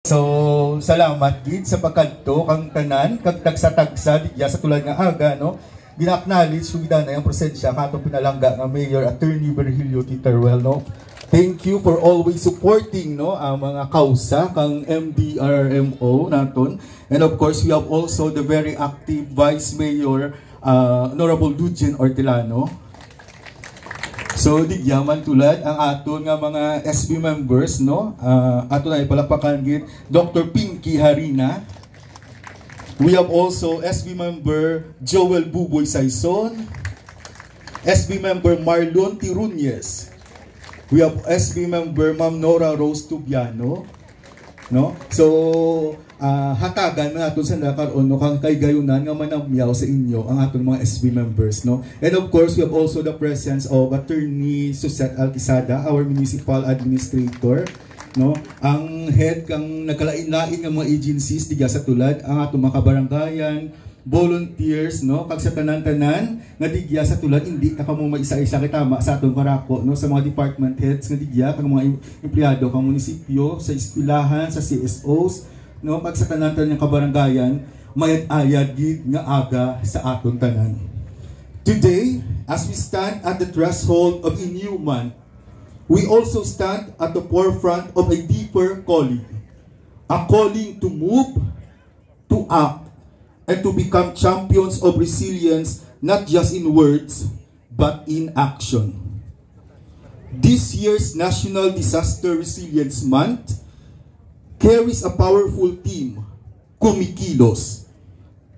So, salamat gid sa pagkadto kang tanan kag tagsa-tagsa digya sa tulad nga aga no. Gina-acknowledge sugda na yung presensya katong pinalangga nga Mayor Attorney Virgilio Titerwell no. Thank you for always supporting no ang mga kausa kang MDRMO naton. And of course, we have also the very active Vice Mayor Honorable Dujen Ortilano. So digyaman tulad ang aton nga mga SB members no. Aton ay palakpakan gid Dr. Pinky Harina. We have also SB member Joel Buboy Saison, SB member Marlon Tirunyes. We have SB member Ma'am Nora Rose Tubiano, no? So hatagan na natin sa nakaroon no kang kay gayunan nga manamyaw sa inyo ang atong mga SB members no. And of course we have also the presence of Attorney Suzette Alquisada, our municipal administrator no. Ang head kang nagkalain-lain nga mga agencies diga sa tulad ang atong mga kabaranggayan, volunteers no, kag sa tanan-tanan nga digya sa tulad hindi ka mo maisa-isa kitama sa atong barako no, sa mga department heads nga digya kag mga empleyado kang munisipyo, sa eskwelahan, sa CSOs no, pag sa tanan-tanan ng kabaranggayan, mayad-ayad gid nga aga sa aton tanan. Today, as we stand at the threshold of a new month, we also stand at the forefront of a deeper calling. A calling to move, to act, and to become champions of resilience, not just in words, but in action. This year's National Disaster Resilience Month carries a powerful theme, kumikilos.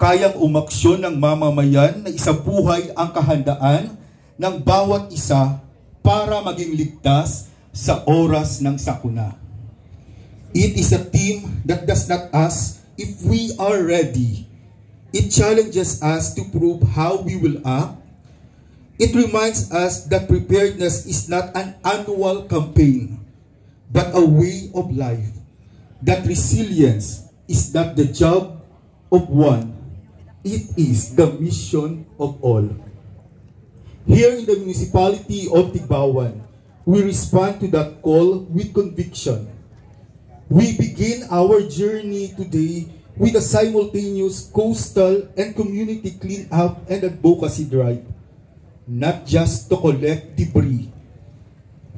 Kayang umaksyon ng mamamayan na isabuhay ang kahandaan ng bawat isa para maging ligtas sa oras ng sakuna. It is a theme that does not ask if we are ready. It challenges us to prove how we will act. It reminds us that preparedness is not an annual campaign, but a way of life. That resilience is not the job of one, it is the mission of all. Here in the municipality of Tigbawan, we respond to that call with conviction. We begin our journey today with a simultaneous coastal and community cleanup and advocacy drive, not just to collect debris,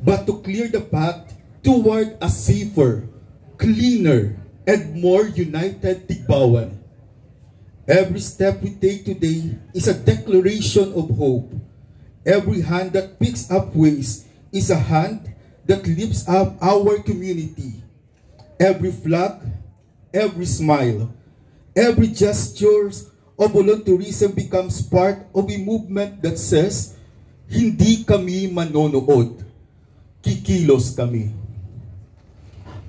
but to clear the path toward a safer, cleaner, and more united Tigbawan. Every step we take today is a declaration of hope. Every hand that picks up waste is a hand that lifts up our community. Every flag, every smile, every gesture of volunteerism becomes part of a movement that says, hindi kami manonood, kikilos kami.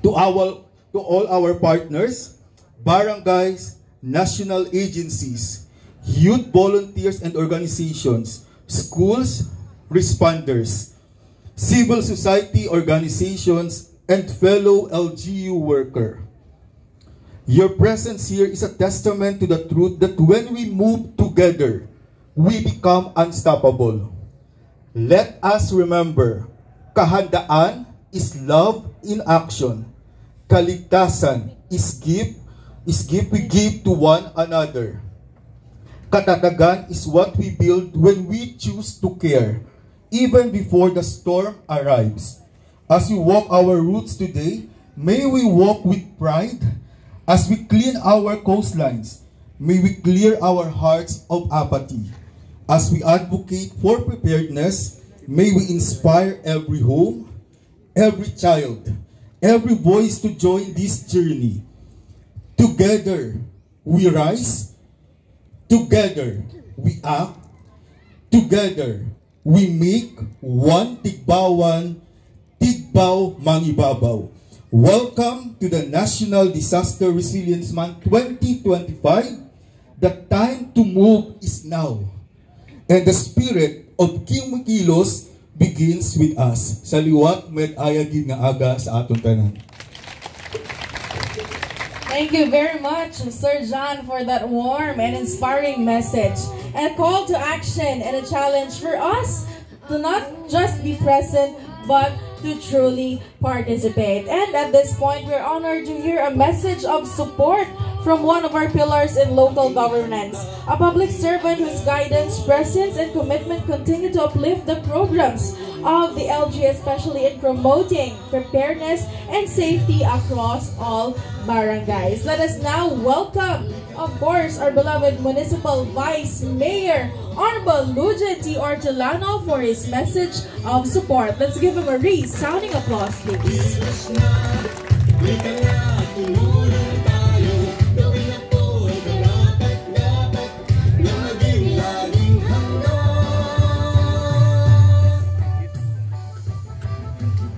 To all our partners, barangays, national agencies, youth volunteers and organizations, schools, responders, civil society organizations, and fellow LGU worker. Your presence here is a testament to the truth that when we move together, we become unstoppable. Let us remember, kahandaan is love in action. Kaligtasan is gift we give to one another. Katatagan is what we build when we choose to care, even before the storm arrives. As we walk our routes today, may we walk with pride. As we clean our coastlines, may we clear our hearts of apathy. As we advocate for preparedness, may we inspire every home, every child, every voice to join this journey. Together, we rise. Together, we act. Together, we make one Tigbawan, Tigbaw Mangibabaw. Welcome to the National Disaster Resilience Month 2025. The time to move is now. And the spirit of Kimikilos begins with us. Sa liwat, may ayagin nga aga sa atong tanan. Thank you very much, Sir John, for that warm and inspiring message. And a call to action and a challenge for us to not just be present, but to truly participate. And at this point, we're honored to hear a message of support from one of our pillars in local governance, a public servant whose guidance, presence, and commitment continue to uplift the programs of the LG, especially in promoting preparedness and safety across all barangays. Let us now welcome, of course, our beloved Municipal Vice Mayor, Honorable Lujan T. Ortolano, for his message of support. Let's give him a resounding applause, please.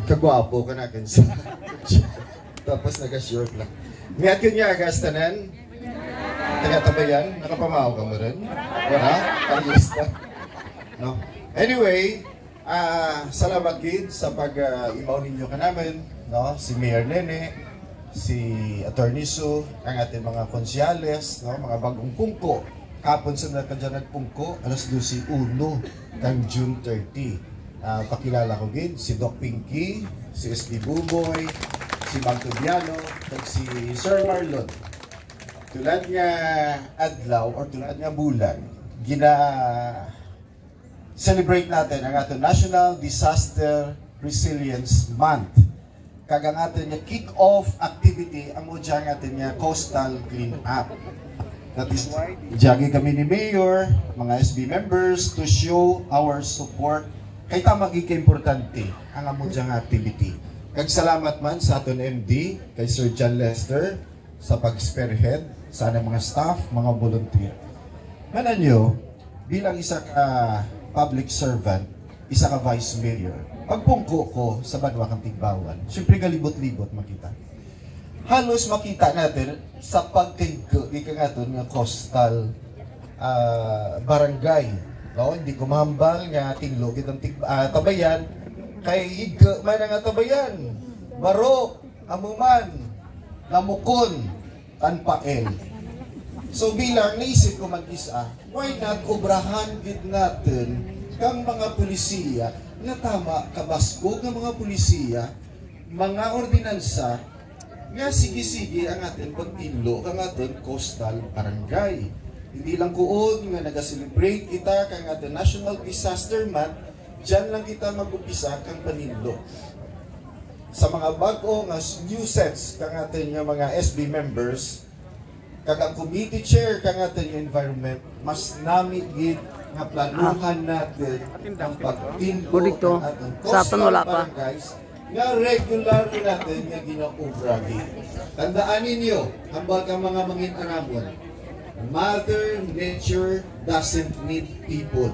Kagwapo ka na kansa. Tapos naka-short lang. Ngayat ka niya, agastanan. Taga-tabayan. Nakapamaw ka mo rin. Wala? Ayos na. No? Anyway, salamat kid sa pag-imaw ninyo ka namin. No? Si Mayor Nene, si Attorney Sue, ang ating mga konsyales, no? Mga bagong pungko. Kapon sa nakadyan nagpungko, alas 12:01 kang June 30. Pakilala ko gid si Doc Pinky, si SD Buboy, si Bang Tubiano, at si Sir Marlon. Tulad nga adlaw or tulad nga bulan, celebrate natin ang ating National Disaster Resilience Month. Kagang atin nga kick-off activity ang udya atin nga coastal clean-up. That is why jagi kami ni Mayor, mga SB members to show our support kay tamagi importante ang among nga activity. Kag salamat man sa aton MD, kay Sir John Lester sa pag-spearhead sa mga staff, mga volunteer. Manan nyo, bilang isa ka public servant, isa ka vice mayor, pagpungko ko sa Banwa kang Tigbawan, syempre galibot-libot makita. Halos makita natin sa pagkingko, ika nga ito nga coastal barangay. No, hindi ko mahambal nga tinlog itong tabayan kay higga man nga tabayan barok amuman namukon tanpael. So bilang naisip ko mag-isa, why not obrahan gid natin kang mga pulisiya nga tama kabaskog nga mga pulisiya, mga ordinansa nga sige-sige ang atin pagtinlo ang atin coastal barangay. Hindi lang kuon nga nag-celebrate kita kang ating National Disaster Month, dyan lang kita mag-upisa kang paninlo. Sa mga bago nga new sets kang ating mga SB members, kag ang committee chair kang ating environment, mas namigid nga planuhan natin ang pagtinlo ng ating coastal barangays nga regular natin nga gina-obragi. Tandaan ninyo, hambal ka mga mangin-aramon, Mother Nature doesn't need people.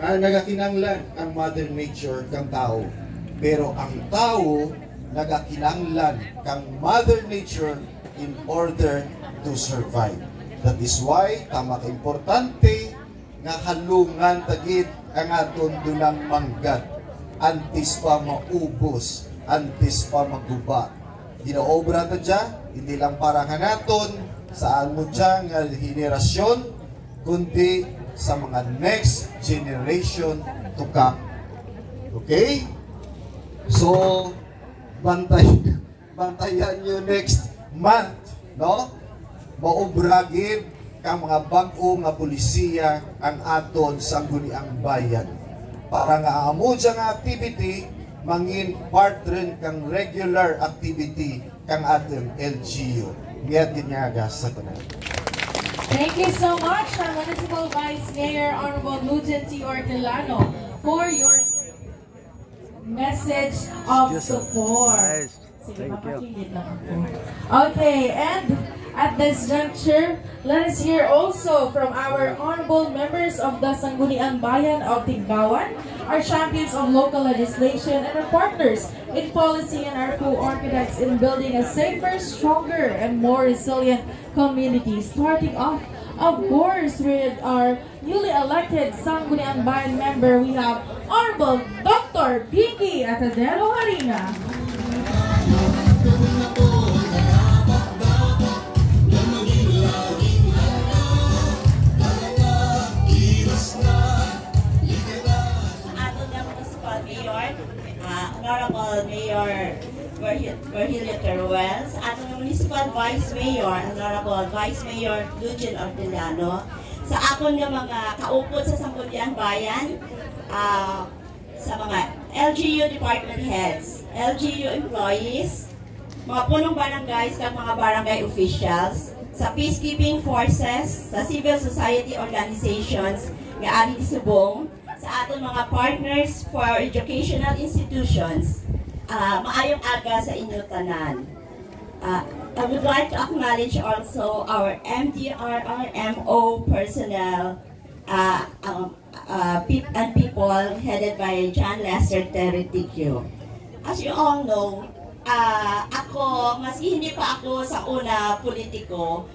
Nagakinanglan ang Mother Nature kang tao. Pero ang tao nagakinanglan kang Mother Nature in order to survive. That is why tama ka importante nga halungan tagid ang aton dunang manggat. Antes pa maubos, antes pa maguba. Ginaobra ta dya, hindi lang para kanaton saan mo dyan nga henerasyon, kundi sa mga next generation to come. Okay? So, bantayan nyo next month, no? Maubragin kang mga bag-o nga pulisiya ang aton sangguniang bayan. Para nga amo dyan nga activity, mangin part rin kang regular activity kang ating LGU. Ngayon din nga agas sa tanan. Thank you so much, our Municipal Vice Mayor, Honorable Lujan T. Ortolano, for your message of support. Thank you. Okay, and at this juncture, let us hear also from our honorable members of the Sangguniang Bayan of Tigbawan, our champions of local legislation, and our partners in policy and our co-architects in building a safer, stronger, and more resilient community. Starting off, of course, with our newly elected Sangguniang Bayan member, we have Honorable Dr. Pinky Atadero Harina. Honorable Vice Mayor, Honorable Vice Mayor Lucian Orteliano, sa akon nga mga kaupod sa Sangguniang Bayan, sa mga LGU department heads, LGU employees, mga punong barangays kag mga barangay officials, sa peacekeeping forces, sa civil society organizations nga ari di subong, sa aton mga partners for educational institutions, maayong aga sa inyo tanan. I would like to acknowledge also our MDRRMO personnel and people headed by John Lester Teritiquio. As you all know, ako, maski hindi pa ako sa una politiko,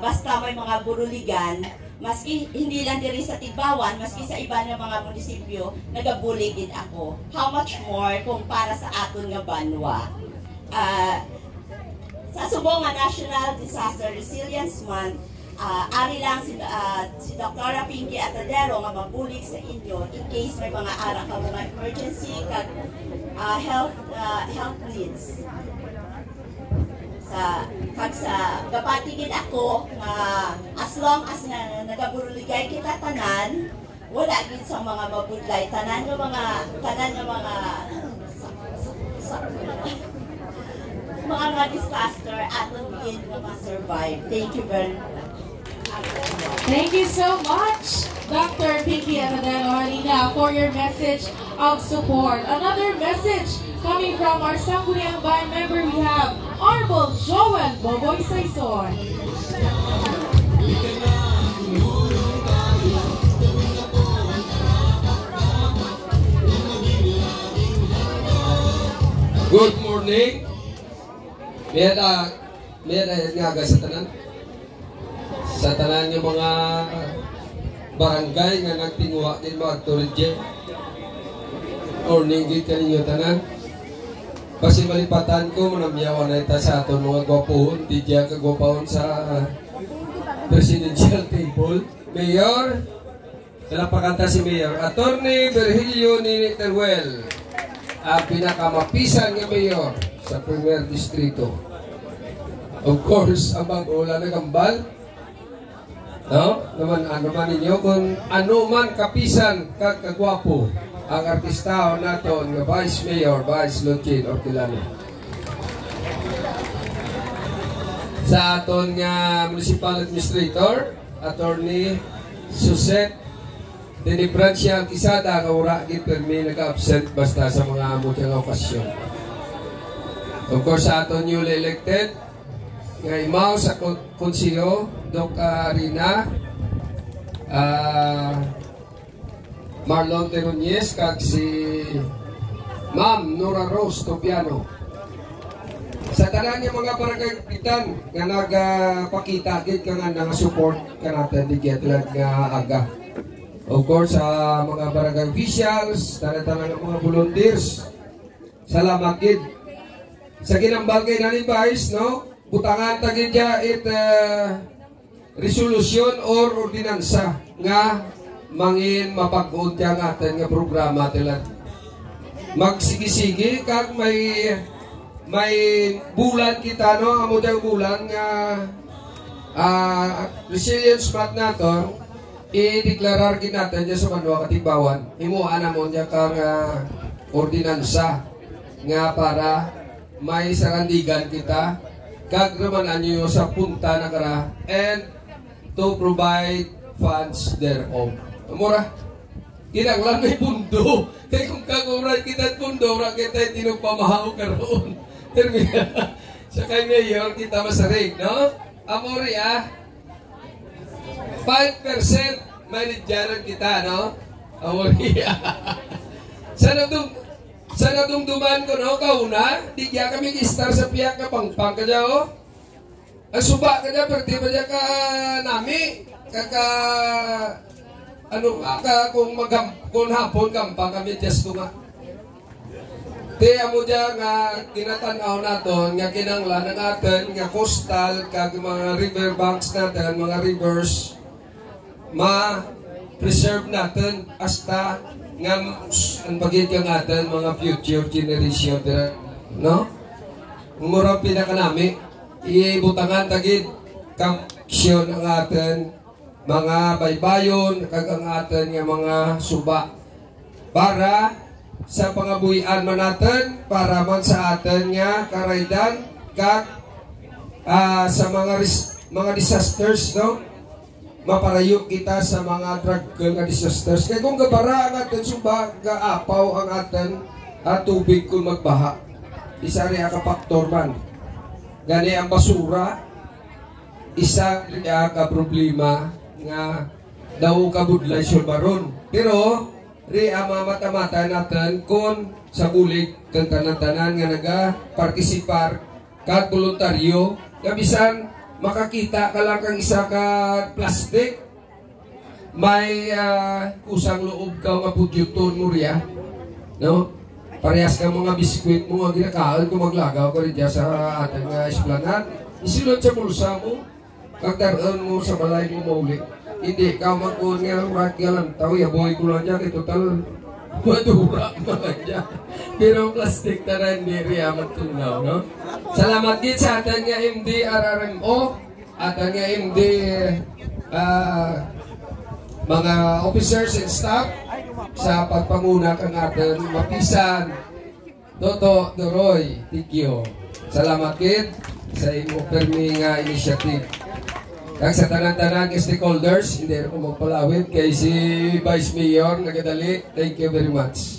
basta may mga buruligan, maski hindi lang diri sa Tigbawan, maski sa iba ng mga munisipyo, nagabuligid ako. How much more kung para sa aton nga banwa. Sa subong nga National Disaster Resilience Month, ari lang si Dr. Pinky Atadero nga mabulig sa inyo in case may mga ara ka mga emergency kag health needs. Sa gapatigid ako nga as long as nagaburuligay kita tanan, wala gid sa mga mabudlay tanan nga mga mga disaster aton gid nga ma-survive. Thank you very much. Thank you so much, Dr. Pinky Atadero, for your message of support. Another message coming from our Sangguniang Bayan member, we have Honorable Joel Boboy Saison. Good morning. May nga sa tanan. Sa tanan yung mga barangay nga nagtingwa din mga tourism or ninggit kaninyo tanan. Kasi malipatan ko, manamyawan na ita sa aton mga gwapohon, di dya kagwapahon sa presidential table. Mayor, talapakanta si Mayor, Attorney Virgilio Nini Teruel, ang pinakamapisan nga Mayor sa Premier Distrito. Of course, ang mag-ula na gambal, no? Ano man ninyo, kung ano man kapisan kagwapo ang artista naton nga Vice Mayor, Vice Lucian Orteliano. Sa aton nga Municipal Administrator, Attorney Suset Denibrancia Quisada, nga ura gid permi nag-absent basta sa mga amo nga okasyon. Of course, sa aton newly elected nga imaw sa konsiyo, Doc Arina, Marlon Teruñez, kag si Ma'am Nora Rose Topiano. Sa tanan niya mga barangay kapitan nga nagpakita gid ka nga nga support ka natin di getlag nga aga. Of course, sa mga barangay officials, tanan-tanan ng mga volunteers, salamat gid. Sa ginambal kay Nani Vice, no? Butangan tagid dya resolution or ordinansa nga mangin mapag-uod yang atin nga programa tila. Magsigi-sigi kag may bulan kita, no? Amo diyang bulan nga resilience month nato, i-deklarar natin dyan sa Manwa Katigbawan. Himuan na mo dyan kang ordinansa nga para may sarandigan kita kagramanan nyo sa punta na kara and to provide funds thereof. Mura, kinanglan may pundo. Kaya kung kaguran kita pundo, ora kita tinupamahaw karoon. Sa kay Mayor, kita masarig, no? Amori, 5% manidyaran kita, no? Amori, Sa nadumduman ko, no? Kauna, di kaya kami kistar sa piyak ka pangpang ka dyan, oh? Ang suba ka dyan, pero di ba dyan ka nami? Kung hapon gampang kami just nga. Kaya mo dyan nga kinatanaw natin, nga kinanglan natin, nga coastal, kag mga river banks natin, mga rivers, ma-preserve natin hasta nga ang bagay ka natin mga future generation, no? Mura pinaka nami, ibutangan tagid kang aksyon ang atin mga baybayon kag ang atin nga mga suba para sa pangabuhian man natin para man sa atin nga karaydan kag sa mga disasters, no? Maparayo kita sa mga drug nga disasters. Kaya kung gabara ang atin suba, gaapaw ang atin at tubig kung magbaha. Isa rin ka faktor man. Gani ang basura, isa rin ka problema nga daw kabudlay sulbaron. Pero, rin ang mamata-mata natin kung sa bulig kang tanan-tanan nga naga-partisipar kag voluntaryo nga bisan makakita ka lang kang isa ka plastic may kusang loob ka mapudyuton mo riya, no? Parehas ka mga biskwit mo nga ginakaon kung maglagaw ka rin dyan sa ating esplanade isilot sa bulsa mo kagdaroon mo sa balay mo mauli hindi ka magkuhan nga rakya lang tao yaboy ko lang dyan total madura mga dyan pero plastic na rin hindi riya magtunaw, no? Salamat din sa ating nga MD RRMO at ang nga MD mga officers and staff sa pagpanguna kang ating mapisan Toto Doroy, thank you. Salamat kid sa imong permi nga initiative. Kag sa tanan-tanan stakeholders, hindi rin ko magpalawit kay si Vice Mayor nagadali. Thank you very much.